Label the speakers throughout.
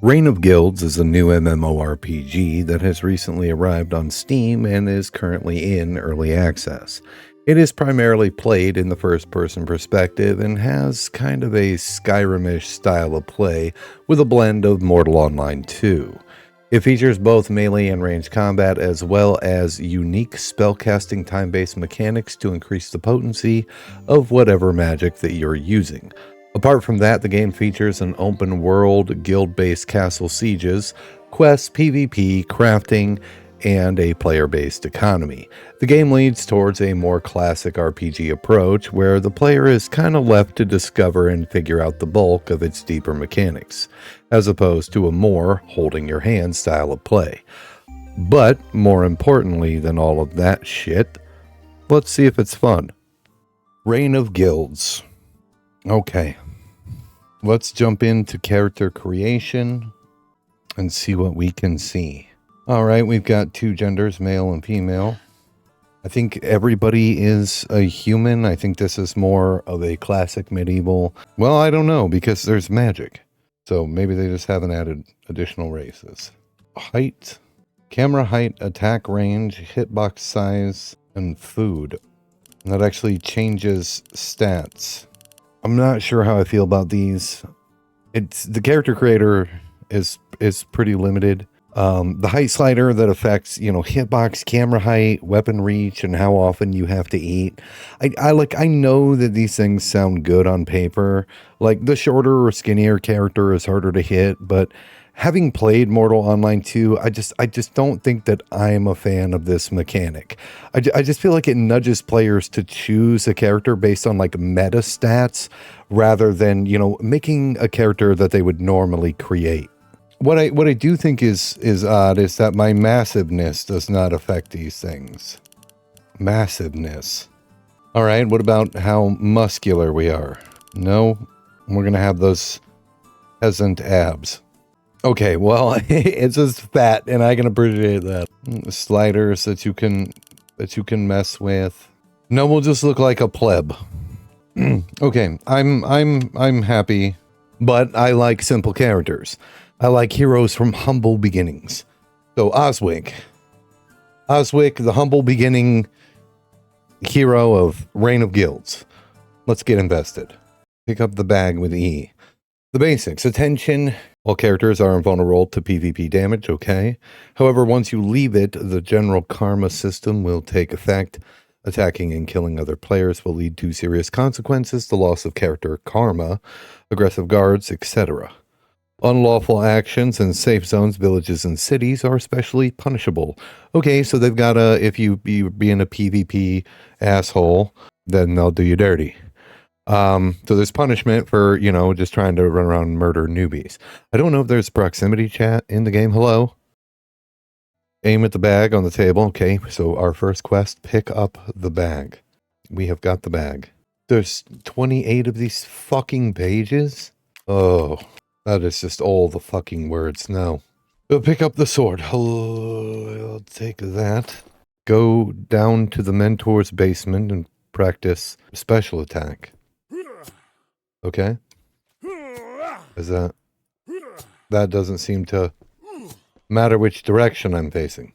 Speaker 1: Reign of Guilds is a new MMORPG that has recently arrived on Steam and is currently in early access. It is primarily played in the first-person perspective and has kind of a Skyrim-ish style of play with a blend of Mortal Online 2. It features both melee and ranged combat as well as unique spellcasting time-based mechanics to increase the potency of whatever magic that you're using. Apart from that, the game features an open-world, guild-based castle sieges, quests, PvP, crafting, and a player-based economy. The game leads towards a more classic RPG approach where the player is kind of left to discover and figure out the bulk of its deeper mechanics, as opposed to a more holding-your-hand style of play. But, more importantly than all of that shit, let's see if it's fun. Reign of Guilds. Okay, let's jump into character creation and see what we can see. All right, we've got two genders, male and female. I think everybody is a human. I think this is more of a classic medieval. Well, I don't know, because there's magic. So maybe they just haven't added additional races. Height, camera height, attack range, hitbox size, and food. And that actually changes stats. I'm not sure how I feel about these. It's the character creator is pretty limited. The height slider that affects, hitbox, camera height, weapon reach, and how often you have to eat. I know that these things sound good on paper. Like the shorter or skinnier character is harder to hit, but having played Mortal Online 2, I just don't think that I'm a fan of this mechanic. I just feel like it nudges players to choose a character based on like meta stats rather than, making a character that they would normally create. What I do think is odd is that my massiveness does not affect these things. Massiveness. All right, what about how muscular we are? No, we're going to have those peasant abs. Okay, well, it's just fat, and I can appreciate that. Sliders that you can mess with. No, we'll just look like a pleb. Okay, I'm happy, but I like simple characters. I like heroes from humble beginnings. So Oswick, the humble beginning hero of Reign of Guilds. Let's get invested. Pick up the bag with E. The basics. Attention. All characters are invulnerable to PvP damage, okay? However, once you leave it, the general karma system will take effect. Attacking and killing other players will lead to serious consequences, the loss of character karma, aggressive guards, etc. Unlawful actions in safe zones, villages, and cities are especially punishable. Okay, so they've got if you being a PvP asshole, then they'll do you dirty. So there's punishment for, just trying to run around and murder newbies. I don't know if there's proximity chat in the game. Hello? Aim at the bag on the table. Okay, so our first quest, pick up the bag. We have got the bag. There's 28 of these fucking pages? Oh, that is just all the fucking words now. Pick up the sword. I'll take that. Go down to the mentor's basement and practice special attack. Okay. Is that doesn't seem to matter which direction I'm facing.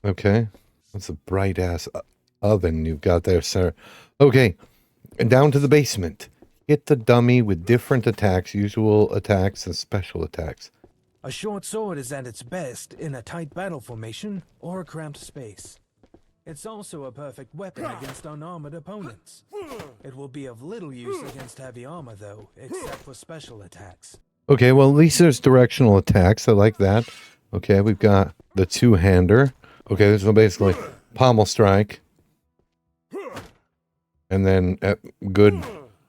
Speaker 1: Okay. That's a bright ass oven you've got there, sir. Okay. And down to the basement. Hit the dummy with different attacks, usual attacks and special attacks.
Speaker 2: A short sword is at its best in a tight battle formation or a cramped space. It's also a perfect weapon against unarmored opponents. It will be of little use against heavy armor, though, except for special attacks.
Speaker 1: Okay, well, at least there's directional attacks. I like that. Okay, we've got the two-hander. Okay, so basically pommel strike. And then at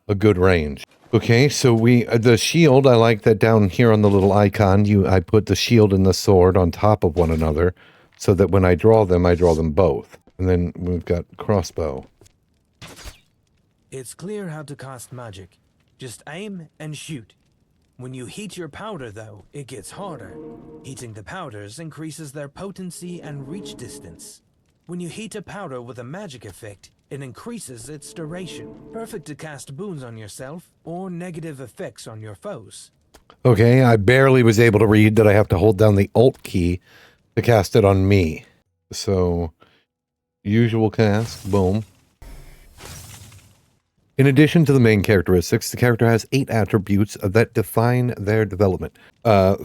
Speaker 1: a good range. Okay, so the shield, I like that down here on the little icon, I put the shield and the sword on top of one another so that when I draw them both. And then we've got crossbow.
Speaker 2: It's clear how to cast magic. Just aim and shoot. When you heat your powder, though, it gets harder. Heating the powders increases their potency and reach distance. When you heat a powder with a magic effect, it increases its duration. Perfect to cast boons on yourself or negative effects on your foes.
Speaker 1: Okay, I barely was able to read that I have to hold down the Alt key to cast it on me. So, usual cast, boom. In addition to the main characteristics, the character has 8 attributes that define their development.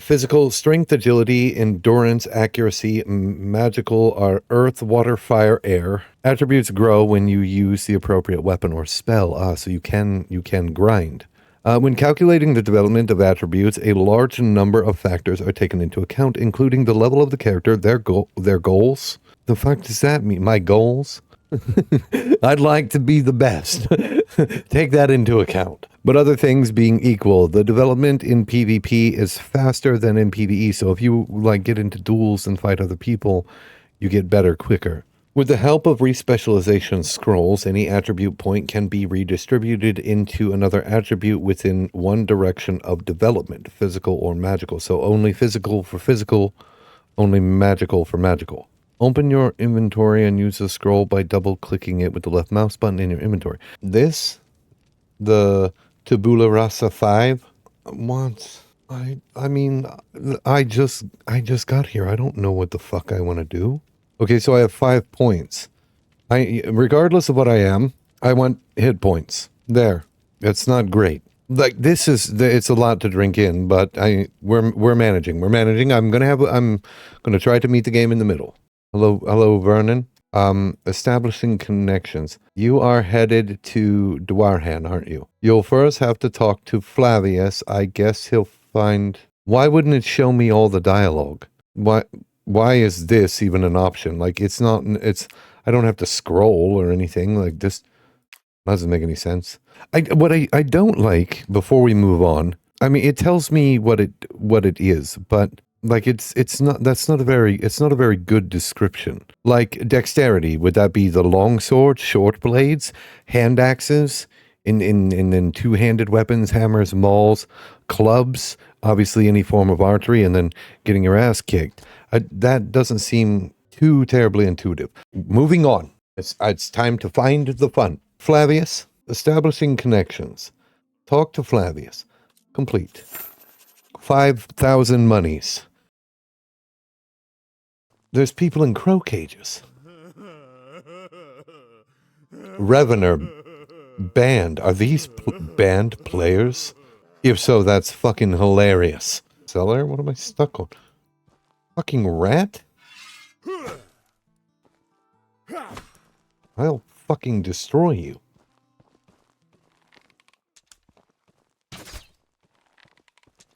Speaker 1: Physical, strength, agility, endurance, accuracy, magical are earth, water, fire, air. Attributes grow when you use the appropriate weapon or spell. So you can grind. When calculating the development of attributes, a large number of factors are taken into account, including the level of the character, their goals. The fuck does that mean? My goals? I'd like to be the best. Take that into account. But other things being equal, the development in PvP is faster than in PvE. So if you like get into duels and fight other people, you get better quicker. With the help of respecialization scrolls, any attribute point can be redistributed into another attribute within one direction of development, physical or magical. So only physical for physical, only magical for magical. Open your inventory and use the scroll by double-clicking it with the left mouse button in your inventory. This, the Tabula Rasa 5, what? I mean, I just got here. I don't know what the fuck I want to do. Okay, so I have 5 points. Regardless of what I am, I want hit points. There. It's not great. Like it's a lot to drink in, but we're managing. I'm gonna try to meet the game in the middle. Hello, Vernon. Establishing connections. You are headed to Dwarhan, aren't you? You'll first have to talk to Flavius. I guess he'll find... Why wouldn't it show me all the dialogue? Why is this even an option? Like, it's not... I don't have to scroll or anything. Like, this doesn't make any sense. What I don't like, before we move on, I mean, it tells me what it is, but... Like it's not a very good description. Like dexterity, would that be the long sword, short blades, hand axes, in two-handed weapons, hammers, mauls, clubs, obviously any form of archery, and then getting your ass kicked. That doesn't seem too terribly intuitive. Moving on. It's time to find the fun. Flavius, establishing connections. Talk to Flavius. Complete. 5,000 monies. There's people in crow cages. Revener band. Are these band players? If so, that's fucking hilarious. Cellar? What am I stuck on? Fucking rat? I'll fucking destroy you.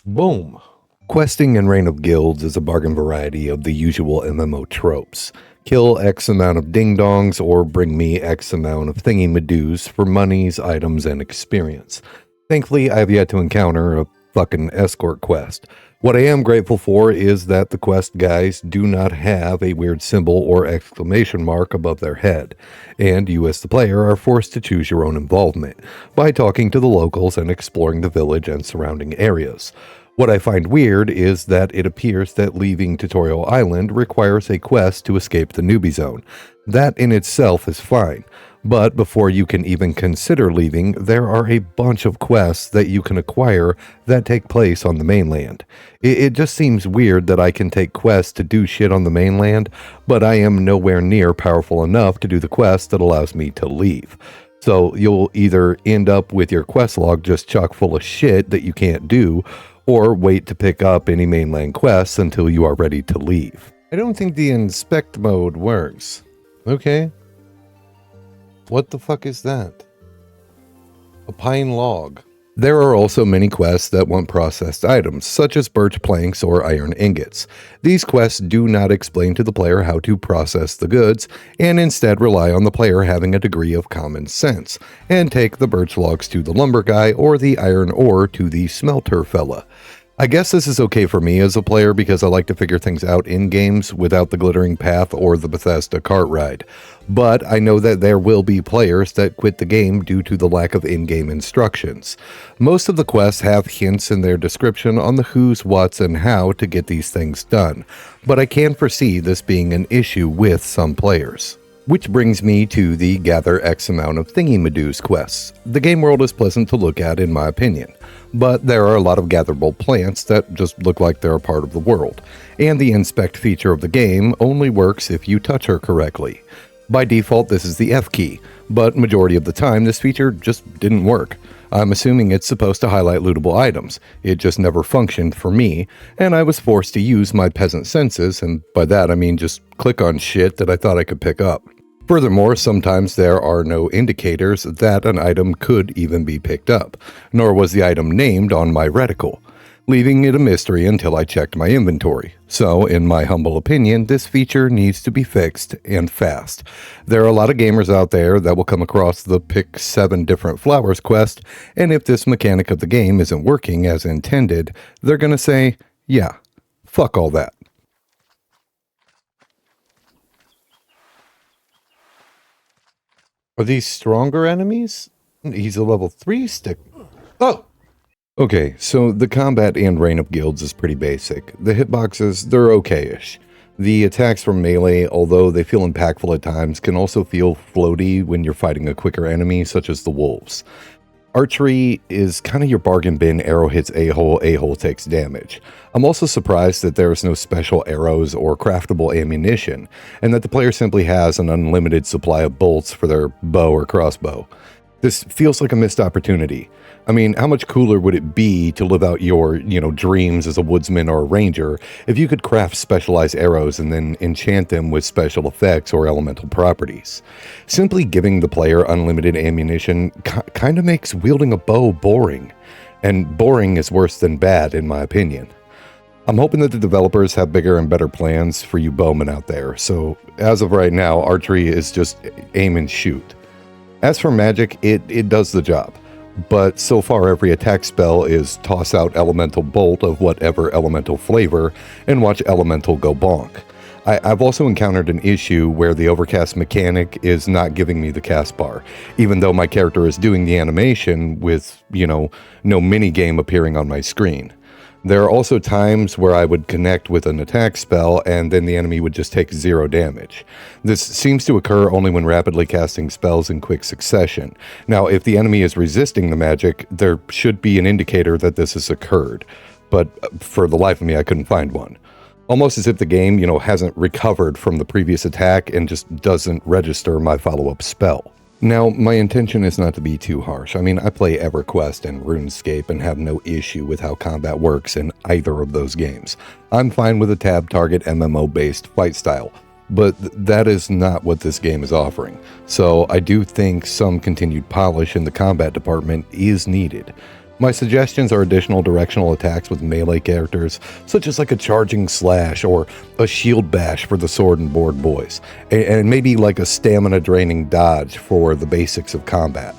Speaker 1: Boom. Questing in Reign of Guilds is a bargain variety of the usual MMO tropes. Kill X amount of ding-dongs or bring me X amount of thingy-madoos for monies, items, and experience. Thankfully, I have yet to encounter a fucking escort quest. What I am grateful for is that the quest guys do not have a weird symbol or exclamation mark above their head, and you as the player are forced to choose your own involvement by talking to the locals and exploring the village and surrounding areas. What I find weird is that it appears that leaving Tutorial Island requires a quest to escape the newbie zone. That in itself is fine, but before you can even consider leaving, there are a bunch of quests that you can acquire that take place on the mainland. It just seems weird that I can take quests to do shit on the mainland, but I am nowhere near powerful enough to do the quest that allows me to leave. So you'll either end up with your quest log just chock full of shit that you can't do, or wait to pick up any mainland quests until you are ready to leave. I don't think the inspect mode works. Okay. What the fuck is that? A pine log. There are also many quests that want processed items, such as birch planks or iron ingots. These quests do not explain to the player how to process the goods, and instead rely on the player having a degree of common sense, and take the birch logs to the lumber guy or the iron ore to the smelter fella. I guess this is okay for me as a player because I like to figure things out in games without the glittering path or the Bethesda cart ride. But I know that there will be players that quit the game due to the lack of in-game instructions. Most of the quests have hints in their description on the who's, what's, and how to get these things done, but I can foresee this being an issue with some players. Which brings me to the gather X amount of thingy-madoos quests. The game world is pleasant to look at in my opinion. but there are a lot of gatherable plants that just look like they're a part of the world, and the inspect feature of the game only works if you touch her correctly. By default, this is the F key, but majority of the time this feature just didn't work. I'm assuming it's supposed to highlight lootable items. It just never functioned for me, and I was forced to use my peasant senses, and by that I mean just click on shit that I thought I could pick up. Furthermore, sometimes there are no indicators that an item could even be picked up, nor was the item named on my reticle, leaving it a mystery until I checked my inventory. So, in my humble opinion, this feature needs to be fixed, and fast. There are a lot of gamers out there that will come across the pick 7 different flowers quest, and if this mechanic of the game isn't working as intended, they're gonna say, yeah, fuck all that. Are these stronger enemies? He's a level 3 stick. Oh! Okay, so the combat and Reign of Guilds is pretty basic. The hitboxes, they're okay-ish. The attacks from melee, although they feel impactful at times, can also feel floaty when you're fighting a quicker enemy, such as the wolves. Archery is kind of your bargain bin, arrow hits a-hole takes damage. I'm also surprised that there is no special arrows or craftable ammunition, and that the player simply has an unlimited supply of bolts for their bow or crossbow. This feels like a missed opportunity. I mean, how much cooler would it be to live out your, dreams as a woodsman or a ranger if you could craft specialized arrows and then enchant them with special effects or elemental properties? Simply giving the player unlimited ammunition kind of makes wielding a bow boring. And boring is worse than bad, in my opinion. I'm hoping that the developers have bigger and better plans for you bowmen out there, so as of right now, archery is just aim and shoot. As for magic, it does the job. But so far every attack spell is toss out elemental bolt of whatever elemental flavor and watch elemental go bonk. I've also encountered an issue where the overcast mechanic is not giving me the cast bar, even though my character is doing the animation with, no minigame appearing on my screen. There are also times where I would connect with an attack spell and then the enemy would just take 0 damage. This seems to occur only when rapidly casting spells in quick succession. Now, if the enemy is resisting the magic, there should be an indicator that this has occurred, but for the life of me, I couldn't find one. Almost as if the game, hasn't recovered from the previous attack and just doesn't register my follow-up spell. Now, my intention is not to be too harsh. I mean, I play EverQuest and RuneScape and have no issue with how combat works in either of those games. I'm fine with a tab target MMO-based fight style, but that is not what this game is offering. So I do think some continued polish in the combat department is needed. My suggestions are additional directional attacks with melee characters, such as like a charging slash or a shield bash for the sword and board boys, and maybe like a stamina draining dodge for the basics of combat.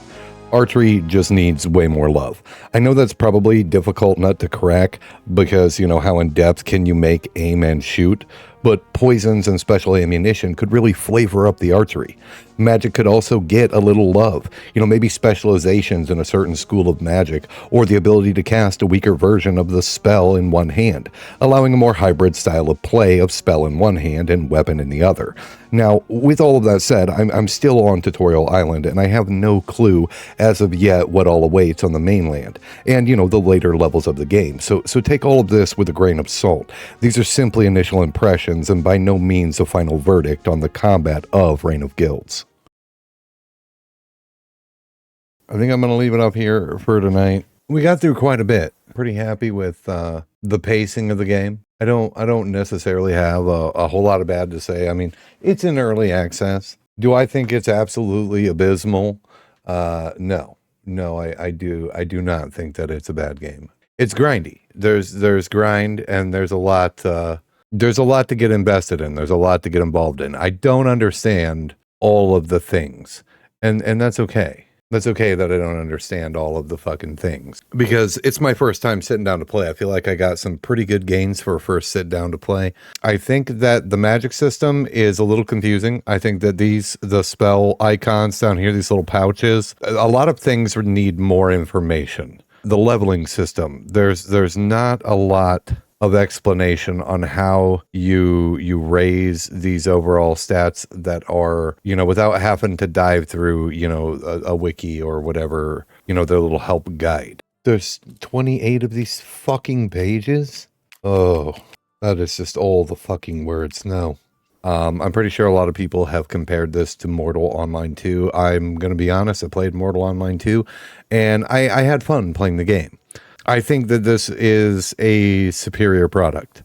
Speaker 1: Archery just needs way more love. I know that's probably difficult nut to crack because, how in depth can you make aim and shoot, but poisons and special ammunition could really flavor up the archery. Magic could also get a little love, maybe specializations in a certain school of magic, or the ability to cast a weaker version of the spell in one hand, allowing a more hybrid style of play of spell in one hand and weapon in the other. Now, with all of that said, I'm still on Tutorial Island, and I have no clue as of yet what all awaits on the mainland, and the later levels of the game, so take all of this with a grain of salt. These are simply initial impressions, and by no means a final verdict on the combat of Reign of Guilds. I think I'm going to leave it up here for tonight. We got through quite a bit. Pretty happy with the pacing of the game. I don't necessarily have a whole lot of bad to say. I mean, it's in early access. Do I think it's absolutely abysmal? No, I do not think that it's a bad game. It's grindy. There's grind, and there's a lot to get invested in. There's a lot to get involved in. I don't understand all of the things, and that's okay. That's okay that I don't understand all of the fucking things, because it's my first time sitting down to play. I feel like I got some pretty good gains for a first sit down to play. I think that the magic system is a little confusing. I think that the spell icons down here, these little pouches, a lot of things need more information. The leveling system, there's not a lot of explanation on how you raise these overall stats that are, without having to dive through, a wiki or whatever, their little help guide. There's 28 of these fucking pages? Oh, that is just all the fucking words. No. I'm pretty sure a lot of people have compared this to Mortal Online 2. I'm going to be honest, I played Mortal Online 2, and I had fun playing the game. I think that this is a superior product.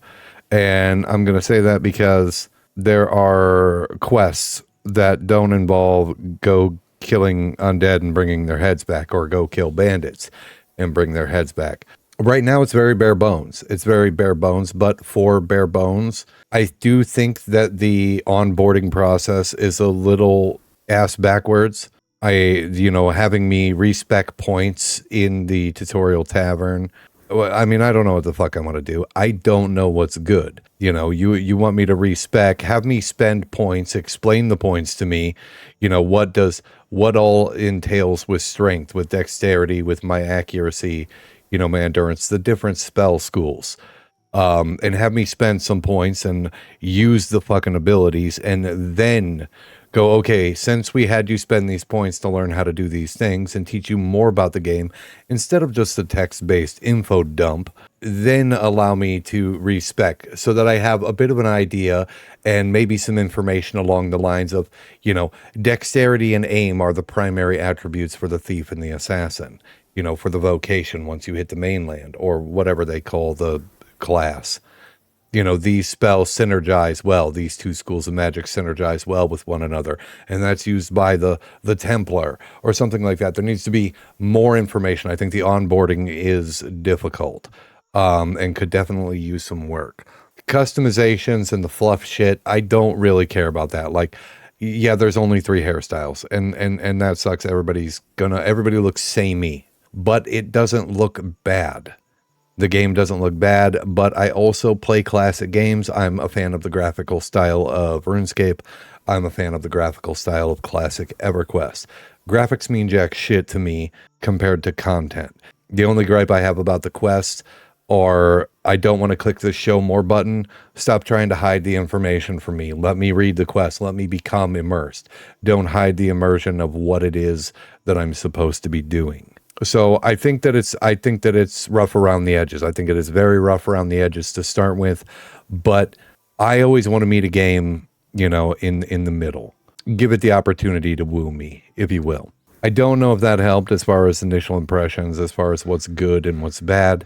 Speaker 1: And I'm going to say that because there are quests that don't involve go killing undead and bringing their heads back, or go kill bandits and bring their heads back. Right now, it's very bare bones. It's very bare bones, but for bare bones, I do think that the onboarding process is a little ass backwards. Having me respec points in the tutorial tavern. Well, I mean, I don't know what the fuck I want to do. I don't know what's good. You want me to respec, have me spend points, explain the points to me. What all entails with strength, with dexterity, with my accuracy, my endurance, the different spell schools, and have me spend some points and use the fucking abilities, and then go, okay, since we had you spend these points to learn how to do these things and teach you more about the game, instead of just a text-based info dump, then allow me to respec so that I have a bit of an idea and maybe some information along the lines of, dexterity and aim are the primary attributes for the thief and the assassin, for the vocation once you hit the mainland, or whatever they call the class. These spells synergize well. These two schools of magic synergize well with one another. And that's used by the Templar or something like that. There needs to be more information. I think the onboarding is difficult, and could definitely use some work. Customizations and the fluff shit, I don't really care about that. Like, yeah, there's only 3 hairstyles, and that sucks. Everybody looks samey, but it doesn't look bad. The game doesn't look bad, but I also play classic games. I'm a fan of the graphical style of RuneScape. I'm a fan of the graphical style of classic EverQuest. Graphics mean jack shit to me compared to content. The only gripe I have about the quest are, I don't want to click the show more button. Stop trying to hide the information from me. Let me read the quest. Let me become immersed. Don't hide the immersion of what it is that I'm supposed to be doing. So I think that it's rough around the edges. I think it is very rough around the edges to start with, but I always want to meet a game, in the middle. Give it the opportunity to woo me, if you will. I don't know if that helped as far as initial impressions, as far as what's good and what's bad,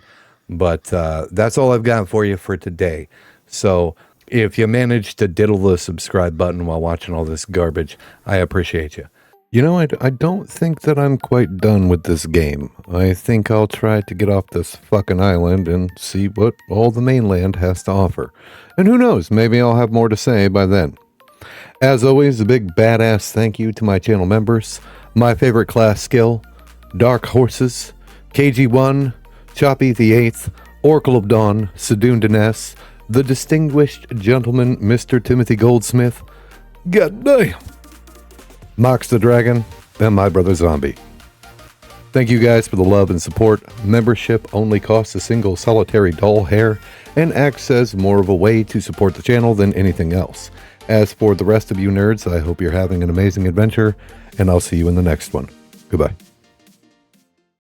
Speaker 1: but that's all I've got for you for today. So if you managed to diddle the subscribe button while watching all this garbage, I appreciate you. I don't think that I'm quite done with this game. I think I'll try to get off this fucking island and see what all the mainland has to offer. And who knows, maybe I'll have more to say by then. As always, a big badass thank you to my channel members. My favorite class skill, Dark Horses, KG1, Choppy the 8th, Oracle of Dawn, Sadoon Dines, the Distinguished Gentleman, Mr. Timothy Goldsmith, God damn, Mox the Dragon, and my brother Zombie. Thank you guys for the love and support. Membership only costs a single solitary doll hair and acts as more of a way to support the channel than anything else. As for the rest of you nerds, I hope you're having an amazing adventure, and I'll see you in the next one. Goodbye.